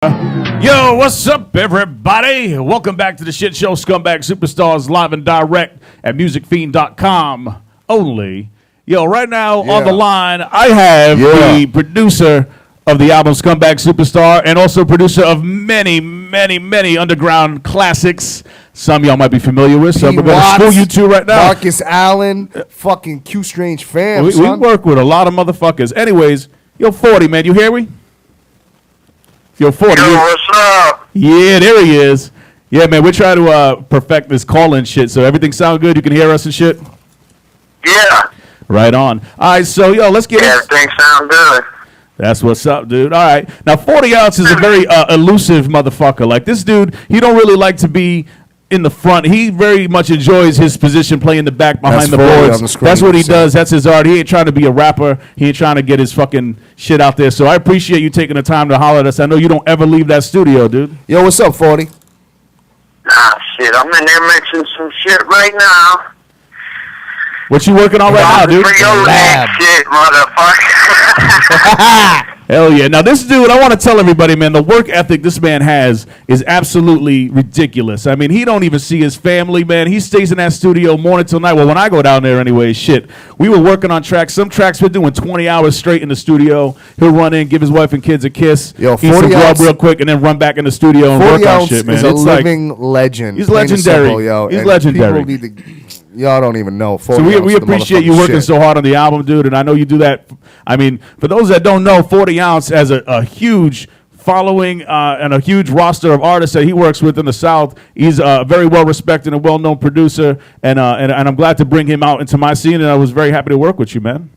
Yo, what's up, everybody? Welcome back to the shit show, Scumbag Superstars, live and direct at musicfiend.com only. Yo, right now on the line, I have the producer of the album Scumbag Superstar and also producer of many, many, many underground classics. Some y'all might be familiar with, so we're going to school you two right now. Marcus Allen, fucking Q Strange fam, we work with a lot of motherfuckers. Anyways, yo, 40, man, you hear me? Yo, 40. Yo, what's up? Yeah, there he is. Yeah, man, we're trying to perfect this call-in shit, so everything sound good? You can hear us and shit? Yeah. Right on. All right, so, yo, let's get everything sound good. That's what's up, dude. All right. Now, 40 Ounce is a very elusive motherfucker. Like, this dude, he don't really like to be in the front. He very much enjoys his position playing the back behind the boards. That's what he does. That's his art. He ain't trying to be a rapper. He ain't trying to get his fucking shit out there. So I appreciate you taking the time to holler at us. I know you don't ever leave that studio, dude. Yo, what's up, 40? Nah, shit. I'm in there mixing some shit right now. What you working on right now, dude? Shit, motherfucker. Hell yeah. Now, this dude, I want to tell everybody, man, the work ethic this man has is absolutely ridiculous. I mean, he don't even see his family, man. He stays in that studio morning till night. Well, when I go down there anyway, shit. We were working on tracks. Some tracks we're doing 20 hours straight in the studio. He'll run in, give his wife and kids a kiss, yo, eat some grub real quick, and then run back in the studio and work on shit, man. He's a living legend. He's legendary. Simple, yo. He's legendary. People need to... Y'all don't even know. So we appreciate you working so hard on the album, dude, and I know you do that. I mean, for those that don't know, 40 Ounce has a huge following and a huge roster of artists that he works with in the South. He's a very well-respected and well-known producer, and I'm glad to bring him out into my scene, and I was very happy to work with you, man.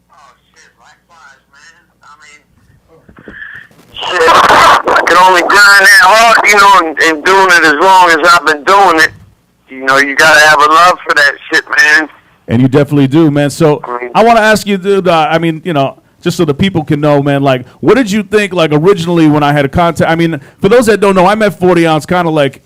Oh, shit, likewise, man. I mean, shit, I can only grind that hard, you know, and doing it as long as I've been doing it. You know, you gotta have a love for that shit, man. And you definitely do, man. So I want to ask you, dude. I mean, you know, just so the people can know, man. Like, what did you think? Like, originally when I had a contact. I mean, for those that don't know, I met 40 Ounce kind of like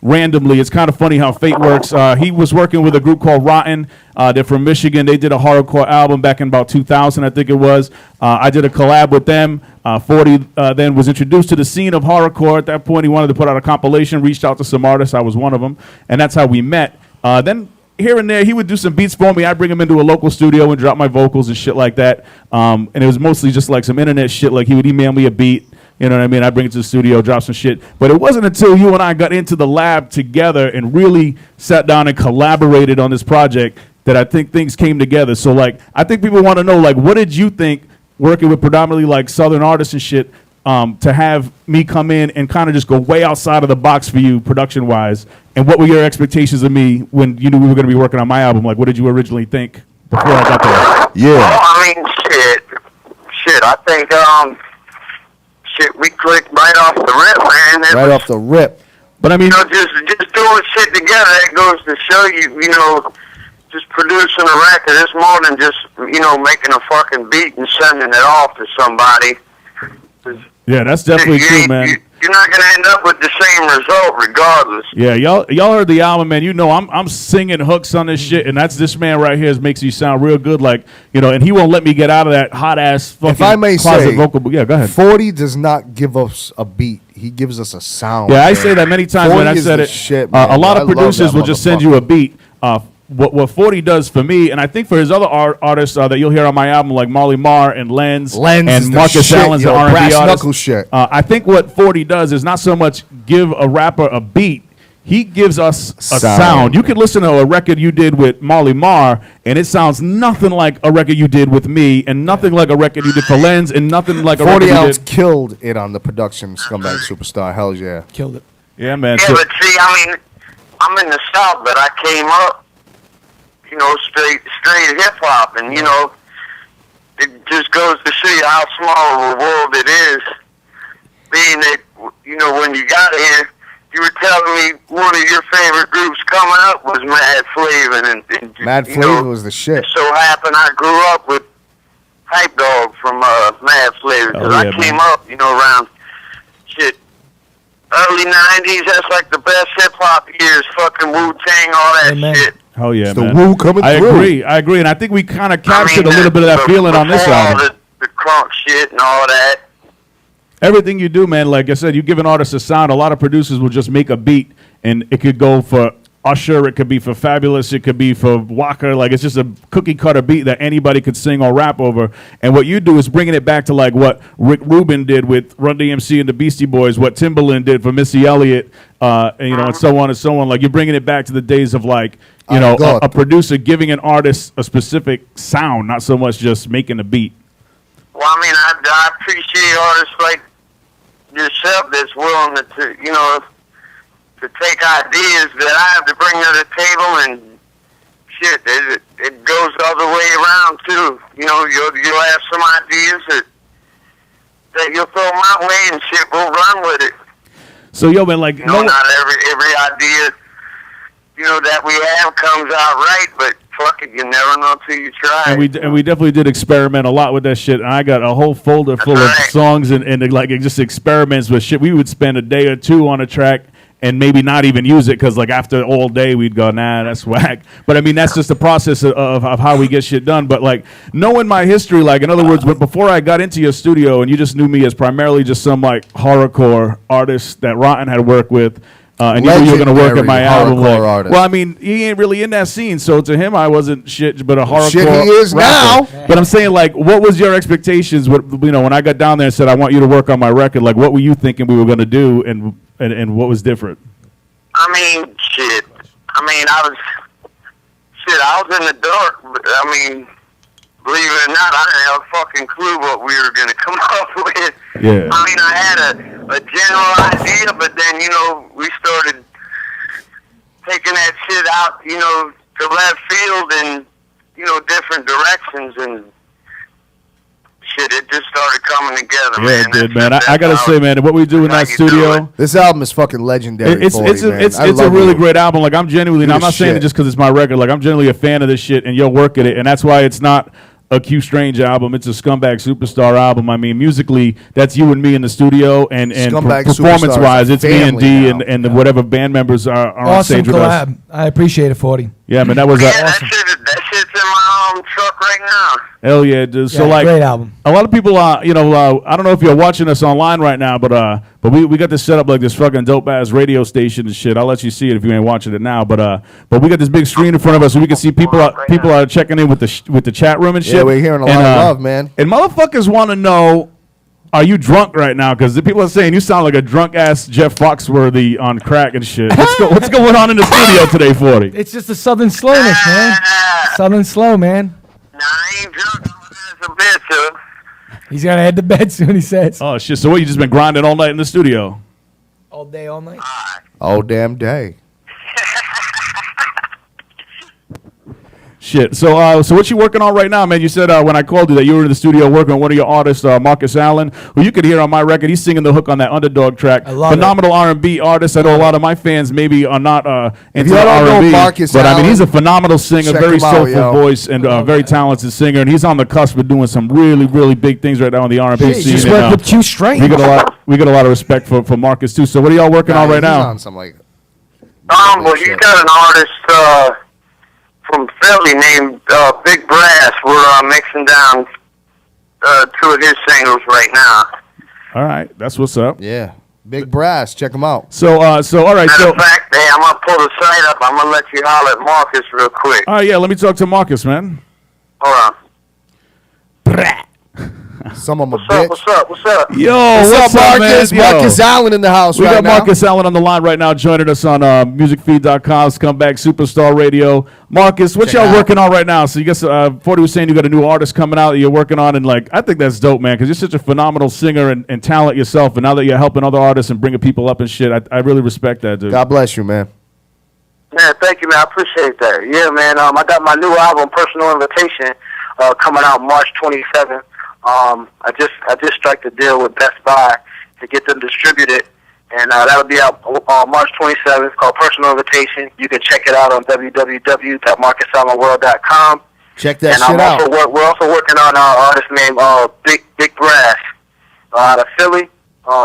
randomly. It's kind of funny how fate works. He was working with a group called Rotten. They're from Michigan. They did a horrorcore album back in about 2000, I think it was. I did a collab with them. 40 then was introduced to the scene of horrorcore. At that point, he wanted to put out a compilation, reached out to some artists. I was one of them, and that's how we met. Then here and there, he would do some beats for me. I'd bring him into a local studio and drop my vocals and shit like that. And it was mostly just like some internet shit. Like, he would email me a beat. You know what I mean? I'd bring it to the studio, drop some shit. But it wasn't until you and I got into the lab together and really sat down and collaborated on this project that I think things came together. So, like, I think people want to know, like, what did you think working with predominantly, like, Southern artists and shit to have me come in and kind of just go way outside of the box for you production-wise? And what were your expectations of me when you knew we were going to be working on my album? Like, what did you originally think before I got there? Yeah. Well, I mean, shit, I think, shit, we clicked right off the rip, man. Right off the rip. But I mean, you know, just doing shit together, that goes to show you, you know, just producing a record, it's more than just, you know, making a fucking beat and sending it off to somebody. Yeah, that's definitely true, man. You're not gonna end up with the same result, regardless. Yeah, y'all heard the album, man. You know, I'm singing hooks on this shit, and that's this man right here makes you sound real good, like, you know. And he won't let me get out of that hot ass fucking if I may closet say, vocal. Yeah, go ahead. 40 does not give us a beat; he gives us a sound. Yeah, I say that many times when I said it. Shit, a lot of producers will just send you a beat. What 40 does for me, and I think for his other artists that you'll hear on my album, like Molly Marr and Lens and Marcus Allen's R&B artist. Shit. I think what 40 does is not so much give a rapper a beat. He gives us a sound. You can listen to a record you did with Molly Marr, and it sounds nothing like a record you did with me, and nothing like a record you did for Lens, and nothing like a record you did. 40 Ounce killed it on the production, Scumbag Superstar. Hell yeah. Killed it. Yeah, man. Yeah, but see, I mean, I'm in the South, but I came up, you know, straight hip-hop, and, you know, it just goes to show you how small of a world it is, being that, you know, when you got here, you were telling me one of your favorite groups coming up was Mad Flavor, and Mad Flavor was the shit. It so happened I grew up with Hype Dog from Mad Flavor, because I came up, you know, around, shit, early 90s, that's like the best hip-hop years, fucking Wu-Tang, all that shit. Oh yeah, the man. Wu coming through. I agree, and I think we kind of captured a little bit of that feeling on this album. The crunk shit and all that. everything you do, man, like I said, you give an artist a sound. A lot of producers will just make a beat, and it could go for Usher, it could be for Fabulous, it could be for Walker. Like, it's just a cookie cutter beat that anybody could sing or rap over. And what you do is bringing it back to like what Rick Rubin did with Run DMC and the Beastie Boys, what Timbaland did for Missy Elliott, and and so on and so on. Like, you're bringing it back to the days of like, a producer giving an artist a specific sound, not so much just making a beat. Well, I mean, I appreciate artists like yourself that's willing to take ideas that I have to bring to the table, and shit, it goes the other way around too. You'll have some ideas that you'll throw my way, and shit, we'll run with it. So, yo, man, like, not every idea, that we have comes out right, but fuck it, you never know till you try. And we definitely did experiment a lot with that shit. And I got a whole folder full of songs and like just experiments with shit. We would spend a day or two on a track and maybe not even use it because, like, after all day, we'd go, nah, that's whack. But, I mean, that's just the process of how we get shit done. But, like, knowing my history, like, in other words, before I got into your studio and you just knew me as primarily just some, like, horrorcore artist that Rotten had worked with, and you knew you were going to work at my album. Like, well, I mean, he ain't really in that scene, so to him, I wasn't shit, but a horrorcore shit he is rapper. now. But I'm saying, like, what was your expectations? When I got down there and said, I want you to work on my record, like, what were you thinking we were going to do, and what was different? I mean, shit. I was in the dark, but, believe it or not, I didn't have a fucking clue what we were going to come up with. Yeah. I had a general idea, but then, we started taking that shit out, to left field and, different directions, and shit, it just started coming together, man. Yeah, it did, man. I got to say, man, what we do in that studio. This album is fucking legendary. It's a really great album. Like, I'm genuinely, I'm not saying it just because it's my record. Like, I'm genuinely a fan of this shit, and you'll work at it. And that's why it's not a Q Strange album. It's a Scumbag Superstar album. I mean, musically, that's you and me in the studio, and performance-wise, it's me and D and whatever band members are on stage with us. Awesome collab. I appreciate it, 40. Yeah, man, that was awesome. That shit's in my truck right now. Hell yeah, dude. So, like, great album. A lot of people, I don't know if you're watching us online right now, but we got this set up like this fucking dope ass radio station and shit. I'll let you see it if you ain't watching it now. But we got this big screen in front of us so we can see people are checking in with the chat room and shit. Yeah, we're hearing a lot of love, man. And motherfuckers want to know, are you drunk right now? Because the people are saying you sound like a drunk ass Jeff Foxworthy on crack and shit. What's going on in the studio today, 40? It's just a southern slowness, man. Southern slow, man. Nah, I ain't drunk. I'm a bitch, huh? He's gonna head to bed soon, he says. Oh shit! So what? You just been grinding all night in the studio? All day, all night. All damn day. Shit. So what you working on right now, man? You said when I called you that you were in the studio working on one of your artists, Marcus Allen, who you could hear on my record. He's singing the hook on that Underdog track. I love Phenomenal R&B artist. I know a lot of my fans maybe are not into R&B, but I mean, he's a phenomenal singer, very soulful voice, and very that. talented singer. And he's on the cusp of doing some really, really big things right now in the R&B scene. Just worked with Q Strange. We got a lot of respect for Marcus too. So what are y'all working on right now? On some, like, well, you got an artist from Philly named Big Brass. We're mixing down two of his singles right now. All right, that's what's up. Yeah, Big Brass. Check him out. So all right. Matter of fact, hey, I'm gonna pull the site up. I'm gonna let you holler at Marcus real quick. Oh yeah, let me talk to Marcus, man. Hold on. Some of them a bitch. What's up? Yo, What's up, Marcus? man? Marcus Allen in the house We right got now. Marcus Allen on the line right now, joining us on musicfeed.com, Scumbag Superstar Radio. Marcus, what y'all working on right now? So you guess 40 was saying you got a new artist coming out that you're working on, and like I think that's dope, man, because you're such a phenomenal singer and talent yourself, and now that you're helping other artists and bringing people up and shit, I really respect that, dude. God bless you, man. Man, thank you, man. I appreciate that. Yeah, man. I got my new album, Personal Invitation, coming out March 27th. I just struck a deal with Best Buy to get them distributed, and that'll be out March 27th. It's called Personal Invitation. You can check it out on www.marcusallenworld.com. Check that and shit out. We're also working on our artist named Big Brass out of Philly.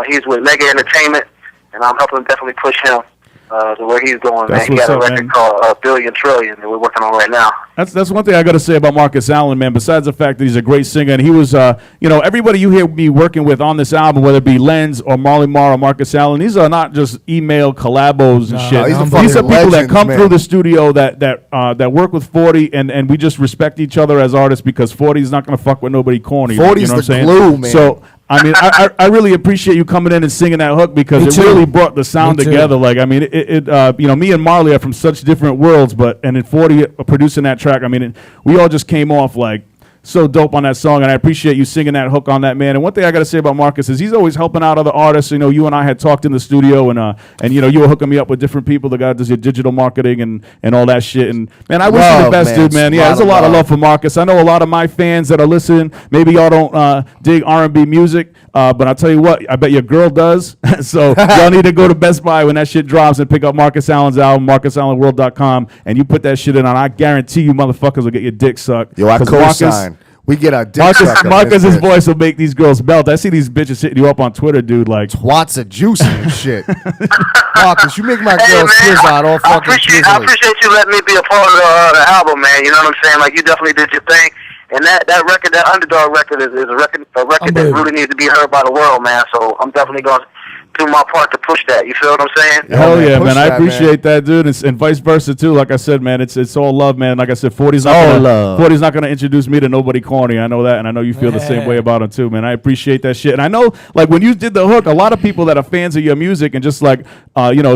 He's with Mega Entertainment, and I'm helping definitely push him. to where he's going, That's man. He what's got a up, record man. called Billion Trillion that we're working on right now. That's one thing I got to say about Marcus Allen, man. Besides the fact that he's a great singer, and he was, everybody you hear me working with on this album, whether it be Lenz or Marley Marr or Marcus Allen, these are not just email collabos and shit. he's a These are fucking people that legend, come man. through the studio that work with 40, and we just respect each other as artists because 40 is not going to fuck with nobody corny. 40's you know what I'm the saying? glue, man. So. I mean, I really appreciate you coming in and singing that hook because Me it too. really brought the sound Me too. together. Like, I mean, me and Marley are from such different worlds, and in 40 producing that track, I mean, we all just came off like so dope on that song, and I appreciate you singing that hook on that, man. And one thing I got to say about Marcus is he's always helping out other artists. You know, you and I had talked in the studio, and you were hooking me up with different people. The guy that does your digital marketing and all that shit. And man, I wish you the Love, best, man. dude, man. Yeah, there's a lot of love. love for Marcus. I know a lot of my fans that are listening. Maybe y'all don't dig R&B music, but I'll tell you what, I bet your girl does. So y'all need to go to Best Buy when that shit drops and pick up Marcus Allen's album, MarcusAllenWorld.com, and you put that shit in, and I guarantee you motherfuckers will get your dick sucked. Yo, I 'Cause Marcus- co-sign. We get our dick sucked up in Marcus's this bitch. voice will make these girls melt. I see these bitches hitting you up on Twitter, dude. Like, Twats are juicy and shit. Marcus, you make my Hey, girl man, swizz out all I fucking appreciate you letting me be a part of the album, man. You know what I'm saying? Like, you definitely did your thing. And that record, that Underdog record, is a record that really needs to be heard by the world, man. So I'm definitely going to do my part to push that. You feel what I'm saying? hell man, yeah, push man. I that, appreciate that, dude. And vice versa, too. Like I said, man, it's all love, man. Like I said, 40's not all gonna, love. 40's not going to introduce me to nobody corny. I know that, and I know you feel the same way about him, too, man. I appreciate that shit. And I know, like, when you did the hook, a lot of people that are fans of your music and just, like,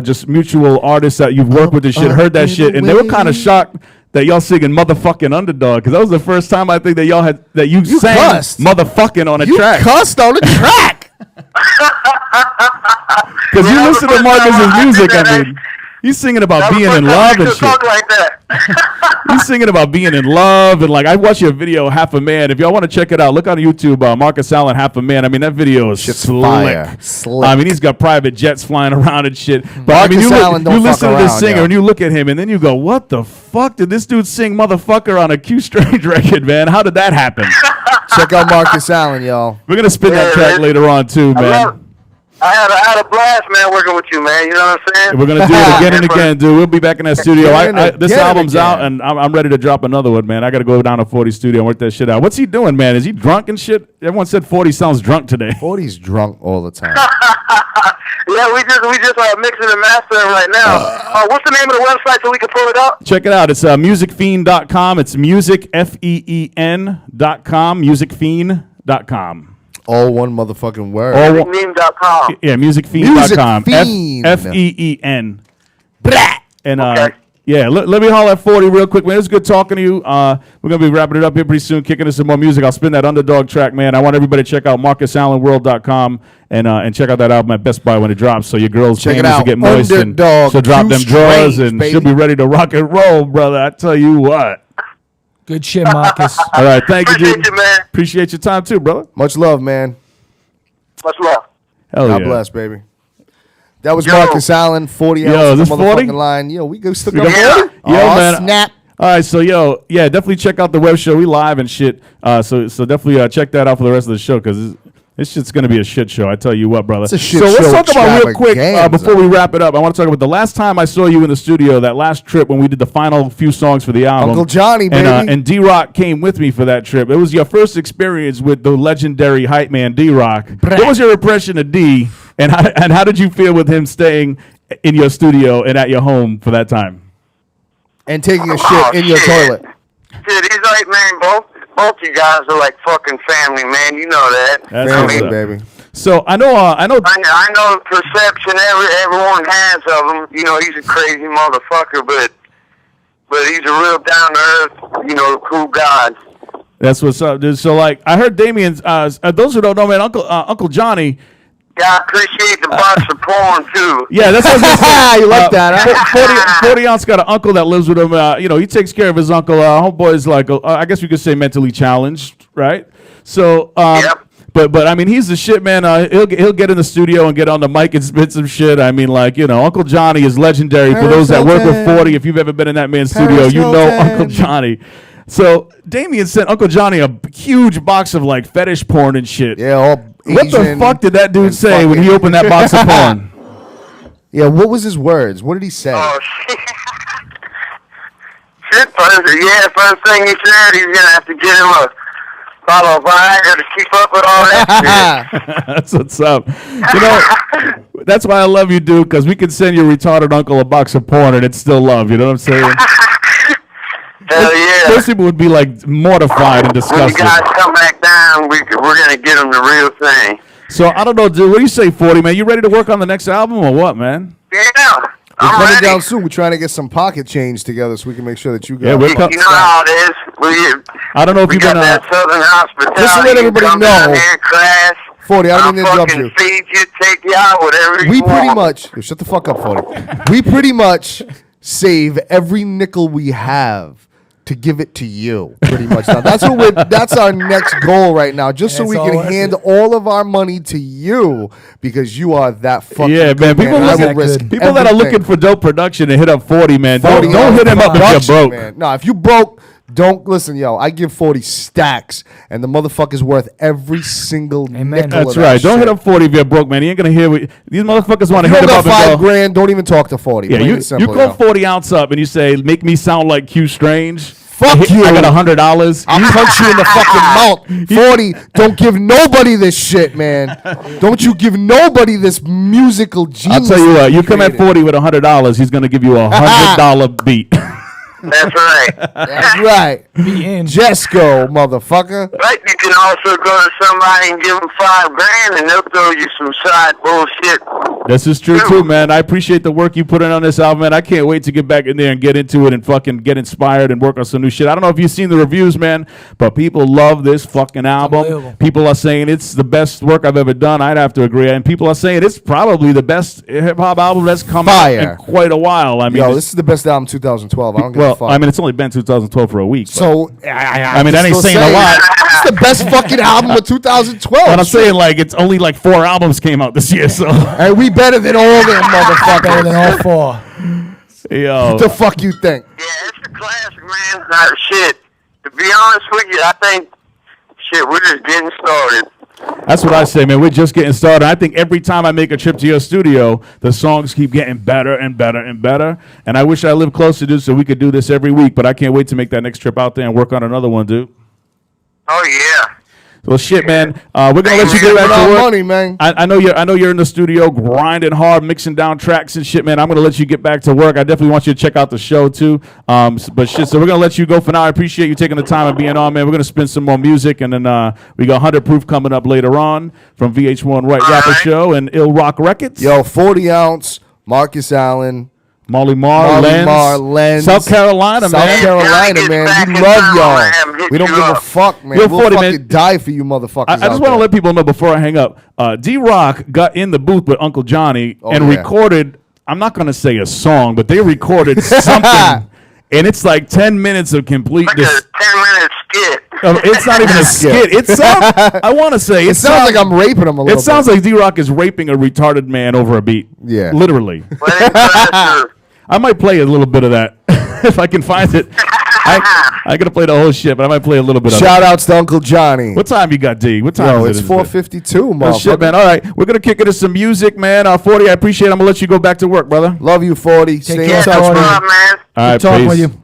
just mutual artists that you've worked with and shit, heard that shit, and they were kind of shocked that y'all singing motherfucking Underdog, because that was the first time I think that y'all had that you sang cussed. motherfucking on a You track. cussed on the track. Because you Yeah, listen that was to the first time Marcus's I music, did that, I mean, he's singing about That was being the in first time love you and could shit. talk like that. He's singing about being in love, and like I watched your video, Half a Man. If y'all want to check it out, look on YouTube, Marcus Allen, Half a Man. I mean, that video is Shit's slick. fire. Slick. I mean, he's got private jets flying around and shit. But I mean, Marcus Allen don't you fuck listen to this around, singer yo. and you look at him, and then you go, "What the fuck did this dude sing, motherfucker, on a Q Strange record, man? How did that happen?" Check out Marcus Allen, y'all. We're gonna spin that Yeah, track man. later on too, I man. had a blast, man, working with you, man. You know what I'm saying? We're gonna do it again and again, dude. We'll be back in that studio. Again and This again and album's again. out, and I'm ready to drop another one, man. I gotta go down to 40 studio and work that shit out. What's he doing, man? Is he drunk and shit? Everyone said 40 sounds drunk today. 40's drunk all the time. Yeah, we just mixing and mastering right now. What's the name of the website so we can pull it up? Check it out. It's musicfiend.com. It's musicfeen.com. Musicfiend.com. All one motherfucking word. All one- Meme.com. Yeah, musicfiend.com. Music Fiend. F-E-E-N. And Okay. yeah, let me holler at 40 real quick, man. It's good talking to you. We're gonna be wrapping it up here pretty soon, kicking in some more music. I'll spin that Underdog track, man. I want everybody to check out MarcusAllenWorld.com and check out that album at Best Buy when it drops, so your girl's Check it panties will out. get moist Underdog, and she'll drop Q them drawers Strange, and baby. she'll be ready to rock and roll, brother. I tell you what. Good shit, Marcus. All right, thank you, Appreciate dude. you, man. Appreciate your time too, brother. Much love, man. Much love. Hell God yeah. bless, baby. That was Yo. Marcus Allen, 40 Yo, ounce is the this 40? motherfucking line. Yo, we go still We got got 40? 40? Yo, Aw, man. snap. All right, so yeah, definitely check out the web show. We live and shit. So definitely check that out for the rest of the show because this shit's gonna be a shit show. I tell you what, brother. It's a shit so let's show talk about real quick extravaganza. before we wrap it up. I want to talk about the last time I saw you in the studio. That last trip when we did the final few songs for the album. Uncle Johnny, baby. And D Rocc came with me for that trip. It was your first experience with the legendary hype man D Rocc. What was your impression of D? And how did you feel with him staying in your studio and at your home for that time? And taking a shit in your toilet. Dude, he's like, man, both you guys are like fucking family, man. You know that. That's Family, what's up. baby. So I know. I know the perception everyone has of him. You know, he's a crazy motherfucker, but he's a real down to earth, cool guy. That's what's up, dude. So like, I heard Damien's. Those who don't know, man, Uncle Johnny. Yeah, I appreciate the box of porn too. Yeah, that's what I was gonna say. You like that, huh? 40 ounce got an uncle that lives with him. He takes care of his uncle. Homeboy's like, I guess we could say mentally challenged, right? So, Yep. But I mean, he's the shit, man. He'll get in the studio and get on the mic and spit some shit. I mean, like, Uncle Johnny is legendary for those that work with Hilton. 40. If you've ever been in that man's studio, Paris you know Hilton. Uncle Johnny. So Damien sent Uncle Johnny a huge box of like fetish porn and shit. Yeah, all What the Asian fuck did that dude and say when he fucking- opened that box of porn? Yeah, what was his words? What did he say? Oh, shit. First thing he said, he's going to have to get him a bottle of Viagra to keep up with all that shit. That's what's up. You know, that's why I love you, dude, because we can send your retarded uncle a box of porn and it's still love. You know what I'm saying? Hell yeah. Most people would be like mortified and When disgusted. you guys come back down, we're going to get them the real thing. So I don't know, dude. What do you say, 40, man? You ready to work on the next album or what, man? Yeah. We're I'm coming ready. down soon. We're trying to get some pocket change together so we can make sure that you guys. Yeah, we're You know how it is. I don't know if We you've got been. that Southern hospitality. Just to let everybody Come down know, here, class. 40, I don't mean to I'll interrupt fucking you. feed you, take you out, whatever you We want. pretty much shut the fuck up, 40. We pretty much save every nickel we have to give it to you, pretty much. Now, that's our next goal right now, just so That's we all can worth hand it. all of our money to you because you are that fucking Yeah, good, man. People, and I listen- will risk people that are everything. looking for dope production and hit up 40, man. 40 Don't hit him up if you're production, broke. man. No, if you broke, don't listen, yo. I give 40 stacks, and the motherfucker's worth every single Amen. nickel. That's of right. that Don't shit. hit up 40 if you're broke, man. He ain't gonna hear what these motherfuckers want to You hit don't him up got and $5 go. grand. Don't even talk to 40. Yeah, Plain you and simple, call yo. 40 ounce up and you say, "Make me sound like Q Strange." Fuck you. I got $100. I'll punch you in the fucking mouth. 40, don't give nobody this shit, man. Don't you give nobody this musical I'll genius. tell you what. You come at created. 40 with $100, he's gonna give you a $100 beat. That's right. That's right. Be in. Jesco, motherfucker. Right, you can also go to somebody and give them $5,000 and they'll throw you some side bullshit. This is true too, man. I appreciate the work you put in on this album, man. I can't wait to get back in there and get into it and fucking get inspired and work on some new shit. I don't know if you've seen the reviews, man, but people love this fucking album. Unbelievable. People are saying it's the best work I've ever done. I'd have to agree. And people are saying it's probably the best hip hop album that's come out Fire. in quite a while. I mean, Yo, this is the best album 2012. I don't give well, a fuck. I mean, it's only been 2012 for a week. but- so, I mean, that ain't still saying a lot. It's the best fucking album of 2012. But I'm saying, like, it's only like 4 albums came out this year, so. Hey, we better than all them Better than motherfuckers. all four. Yo. What the fuck you think? Yeah, it's a classic, man. Shit. To be honest with you, I think, shit, we're just getting started. That's what I say, man. We're just getting started. I think every time I make a trip to your studio, the songs keep getting better and better and better. And I wish I lived closer, dude, so we could do this every week. But I can't wait to make that next trip out there and work on another one, dude. Oh, yeah. Well, shit, man. We're gonna let you get Put back our to work. money, man. I know you're in the studio grinding hard, mixing down tracks and shit, man. I'm gonna let you get back to work. I definitely want you to check out the show too. But shit, so we're gonna let you go for now. I appreciate you taking the time and being on, man. We're gonna spin some more music, and then we got 100 Proof coming up later on from VH1 White Rapper right. Show and Ill Rock Records. Yo, 40 ounce, Marcus Allen, Molly Marr, Molly Lenz, Marr, Lenz, South Carolina, South man. Carolina, Get man. back We in love town, y'all. man. Hit We don't you give a up. fuck, man. Yo, We'll 40, fucking man. die for you motherfuckers. I just want to let people know before I hang up. D Rocc got in the booth with Uncle Johnny and yeah. recorded. I'm not going to say a song, but they recorded something, and it's like 10 minutes of complete. Like a 10-minute skit. It's not even a skit. It sounds. I want to say It sounds like I'm raping him a little It sounds like D Rocc is raping a retarded man over a beat. Yeah. literally. But it's classic. I might play a little bit of that if I can find it. I gotta play the whole shit, but I might play a little bit of it. Shout outs to Uncle Johnny. What time you got, D? What time Yo, is it's it? 4:52, Oh, motherfucker. shit, man. All right. We're going to kick into some music, man. 40, I appreciate it. I'm going to let you go back to work, brother. Love you, 40. Stay care, in touch, Tony. What's man. up, man? All right, Talking with peace. you.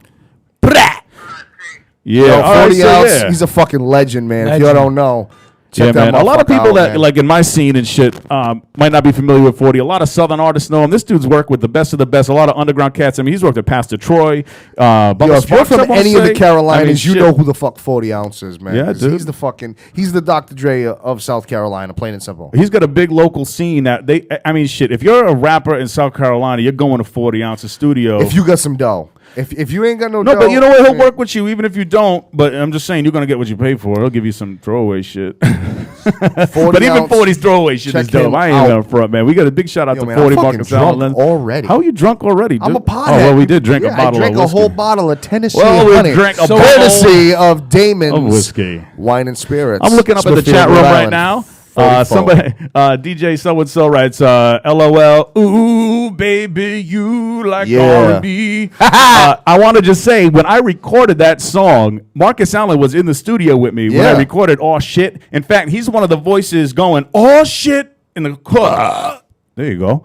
Yeah. Yo, all right, 40 so, ounce, yeah. he's a fucking legend, man. If Legend. you don't know, check Yeah, that man. A lot of motherfucker people out, that, man. like, in my scene and shit, might not be familiar with 40. A lot of Southern artists know him. This dude's worked with the best of the best. A lot of underground cats. I mean, he's worked with Pastor Troy. Bubba Yo, if you're Sparks, I from wanna any of the say. Carolinas, I mean, you shit. know who the fuck 40 ounce is, man. Yeah, 'Cause dude. He's the Dr. Dre of South Carolina, plain and simple. He's got a big local scene that I mean, shit. If you're a rapper in South Carolina, you're going to 40 ounces studio. If you got some dough. If you ain't got no No, dough. but you know what? He'll man. work with you even if you don't. But I'm just saying, you're gonna get what you pay for. He'll give you some throwaway shit. 40 But even ounce, 40's throwaway shit check is dope. him I ain't out. gonna front, man. We got a big shout out Yo, to man, 40 I'm fucking Marcus drunk Allen. already. How are you drunk already, dude? I'm a pothead. Oh, well, we did drink a bottle I drank of whiskey. a whole bottle of Tennessee Well, we honey. drank a So- bottle courtesy of Damon's of whiskey. Wine and Spirits. I'm looking up at the Smithfield, chat room Rhode right Island. now. 44. Somebody, DJ so and so writes, LOL. Ooh, baby, you like Yeah. R&B. I want to just say, when I recorded that song, Marcus Allen was in the studio with me when I Yeah. recorded "Oh Shit." In fact, he's one of the voices going "Oh shit" in the chorus. There you go.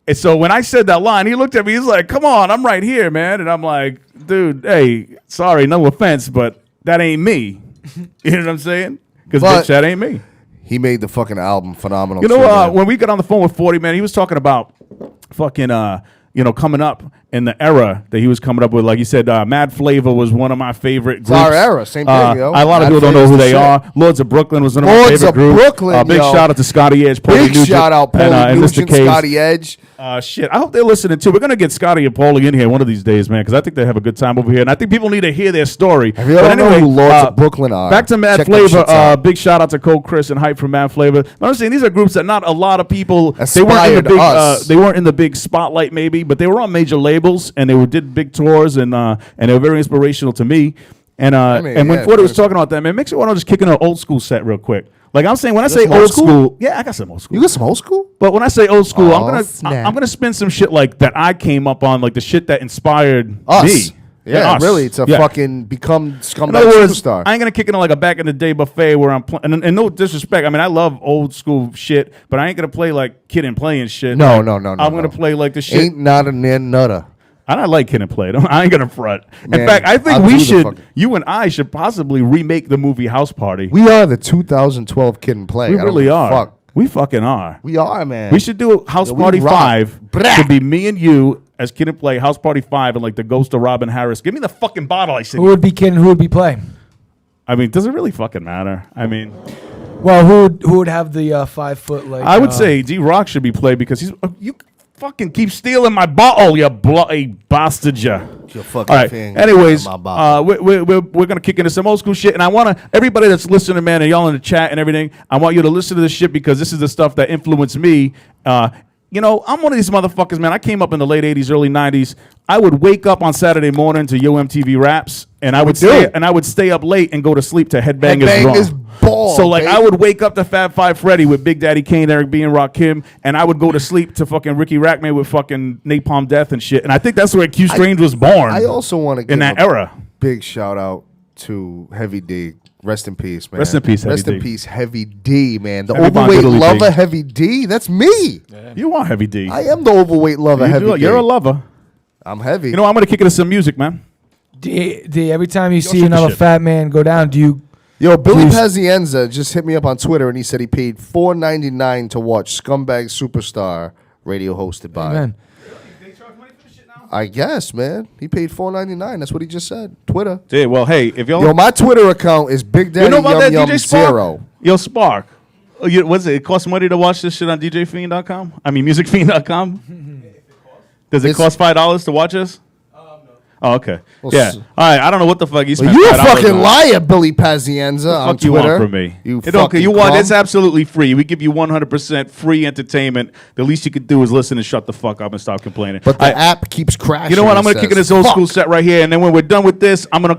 And so when I said that line, he looked at me. He's like, "Come on, I'm right here, man." And I'm like, "Dude, hey, sorry, no offense, but that ain't me." You know what I'm saying? Because bitch, that ain't me. He made the fucking album phenomenal. You know, when we got on the phone with 40, man, he was talking about fucking, coming up in the era that he was coming up with. Like you said, Mad Flavor was one of my favorite groups. It's our era, same thing, yo. A lot of Mad people don't know who Flavor's the they shit. are. Lords of Brooklyn was one of my Lords favorite of groups. Brooklyn, Big yo. shout out to Scotty Edge, Paulie Big Nugent, shout out, Paulie and Nugent, Mr. Case. Scotty Edge. Shit, I hope they're listening too. We're gonna get Scotty and Paulie in here one of these days, man, because I think they have a good time over here, and I think people need to hear their story. If you don't know who Lords of Brooklyn are, back to Mad check them Flavor. shits out. Big shout out to Cole Chris and Hype from Mad Flavor. But I'm saying these are groups that not a lot of people. They weren't in the Aspired big. us. They weren't in the big spotlight, maybe, but they were on major labels and they did big tours and they were very inspirational to me. And and when Ford was talking about that, man, makes me want to just kick in an old school set real quick. Like I'm saying, when I say some old old school? school, yeah, I got some old school. You got some old school? But when I say old school, Oh, snap. I'm gonna spin some shit like that I came up on, like the shit that inspired Us. me. Yeah, us. really, to Yeah. fucking become In Scumbag other words, Superstar. I ain't gonna kick it in like a back in the day buffet where I'm playing. And no disrespect, I mean I love old school shit, but I ain't gonna play like Kid and Play and shit. No, Like, no, no, no, I'm gonna no. play like the shit. Ain't not a nutter. I don't like Kid and Play. I ain't gonna front. Man, In fact, I think I'll do we the should. fuck- You and I should possibly remake the movie House Party. We are the 2012 Kid and Play. We I don't really give a are. Fuck. We fucking are. We are, man. We should do House Yo, we Party rock. 5. Brah. Should be me and you as Kid and Play. House Party 5 and like the ghost of Robin Harris. Give me the fucking bottle. I said. Who would be Kid and who would be Play? I mean, does it really fucking matter? I mean, Well, who would have the 5 foot like? I would say D Rocc should be played because he's you fucking keep stealing my bottle, you bloody bastard, you. Your fucking All right. thing. Anyways, My bottle. we're gonna kick into some old school shit, and I want to everybody that's listening, man, and y'all in the chat and everything. I want you to listen to this shit because this is the stuff that influenced me. You know, I'm one of these motherfuckers, man. I came up in the late '80s, early '90s. I would wake up on Saturday morning to Yo MTV Raps, and I would stay up late and go to sleep to Headbangers Headbangers Raw. Ball, So like baby. I would wake up to Fab Five Freddy with Big Daddy Kane, Eric B, and Rakim, and I would go to sleep to fucking Ricky Rackman with fucking Napalm Death and shit. And I think that's where Q Strange was born. I also want to give in that a era. big shout out to Heavy D. Rest in peace, man. Rest in peace, Heavy Rest in D. peace, Heavy D, man. The Heavy Bond overweight Italy lover, thing. Heavy D. That's me. You are Heavy D. I am the overweight lover, Heavy D. You're a lover. I'm heavy. You know, I'm gonna kick it to some music, man. D, every time you see shoot the another shit. fat man go down, do you? Yo, Billy Please. Pazienza just hit me up on Twitter and he said he paid $4.99 to watch Scumbag Superstar, radio hosted by. Amen. I guess, man. He paid $4.99. That's what he just said. Twitter. Yeah, well, hey, if y'all Yo, my Twitter account is Big Daddy you know about Yum that Yum DJ Spark? Zero. Yo, Spark. What's it? It costs money to watch this shit on DJFiend.com? I mean, MusicFiend.com? Does it It's- cost $5 to watch this? Oh, okay. Well, Yeah. All right. I don't know what the fuck you spent. You a $5 fucking on. liar, Billy Pazienza on Fuck you Twitter. want from me? You It don't- fucking you want? crumb. It's absolutely free. We give you 100% free entertainment. The least you could do is listen and shut the fuck up and stop complaining. But the app keeps crashing. You know what? I'm it gonna kick in says. this old Fuck. school set right here, and then when we're done with this, I'm gonna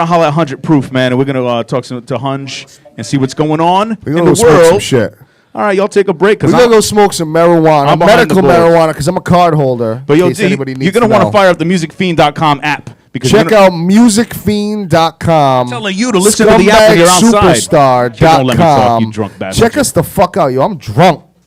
holler at 100 Proof, man, and we're gonna talk to Hunch and see what's going on We're in gonna the go smoke some world. shit. All right, y'all take a break We're because gonna go smoke some marijuana, I'm behind medical the board. marijuana, because I'm a card holder. But yo, in case D, anybody needs you're gonna to want know. to fire up the MusicFiend.com app because Check you're gonna, out musicfiend.com. telling you to listen to the app when you're outside. You don't let me talk, ScumbagSuperstar.com. you drunk bastard. Check us the fuck out, yo. I'm drunk.